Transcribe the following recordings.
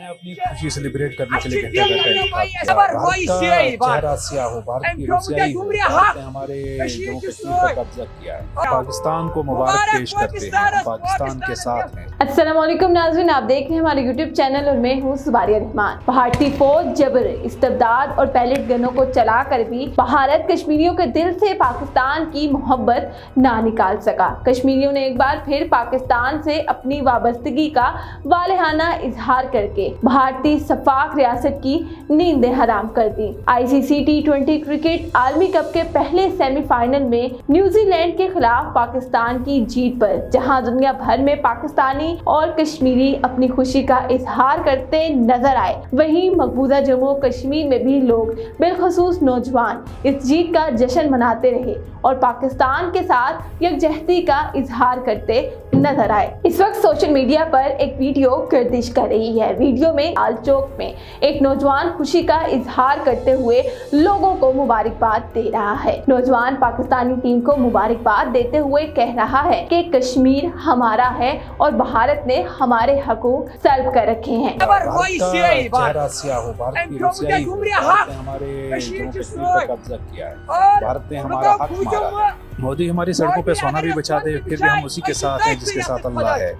मैं अपनी खुशी सेलिब्रेट करने के लिए कहता था भारत का चेहरा स्याह हो, भारत की रुसियाई हो, भारत ने हमारे जम्मू कश्मीर पर कब्जा किया है। पाकिस्तान को मुबारक पेश करते हैं, हम पाकिस्तान के साथ हैं। अस्सलाम वालेकुम नाज़रीन, आप देख रहे हैं हमारे यूट्यूब चैनल और मैं हूँ सुबारिया रहमान। भारतीय फौज जबर, इस्तबदाद और पैलेट गनों को चलाकर भी भारत कश्मीरियों के दिल से पाकिस्तान की मोहब्बत ना निकाल सका। कश्मीरियों ने एक बार फिर पाकिस्तान से अपनी वाबस्तगी का वालेहाना इजहार करके भारतीय सफाक रियासत की नींदें हराम कर दी। ICC T20 क्रिकेट आलमी कप के पहले सेमीफाइनल में न्यूजीलैंड के खिलाफ पाकिस्तान की जीत पर जहां दुनिया भर में पाकिस्तानी और कश्मीरी अपनी खुशी का इजहार करते नजर आए, वहीं मकबूजा जम्मू कश्मीर में भी लोग बिलखसूस नौजवान इस जीत का जश्न मनाते रहे और पाकिस्तान के साथ यकजहती का इजहार करते नजर आए। इस वक्त सोशल मीडिया पर एक वीडियो गर्दिश कर रही है। वीडियो में लाल चौक में एक नौजवान खुशी का इजहार करते हुए लोगों को मुबारकबाद दे रहा है। नौजवान पाकिस्तानी टीम को मुबारकबाद देते हुए कह रहा है कि कश्मीर हमारा है और भारत ने हमारे हकूक सल्ब कर रखे हैं। भारत का चेहरा स्याह हो, भारत की रुसियाई हो, भारत ने हमारे जम्मू कश्मीर पर कब्जा किया है, भारत ने हमारा हक मारा है। मोदी हमारी सड़कों पे सोना भी बचा दे, फिर भी हम उसी के साथ हैं जिसके साथ अल्लाह है।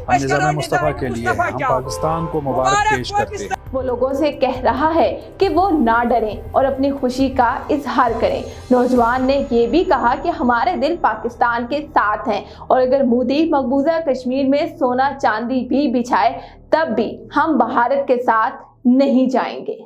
हम निज़ाम मुस्तफा के लिए हैं, हम पाकिस्तान को मुबारक पेश करते हैं। वो लोगों से कह रहा है कि वो ना डरें और अपनी खुशी का इजहार करें। नौजवान ने ये भी कहा कि हमारे दिल पाकिस्तान के साथ हैं और अगर मोदी मकबूजा कश्मीर में सोना चांदी भी बिछाए तब भी हम भारत के साथ नहीं जाएंगे।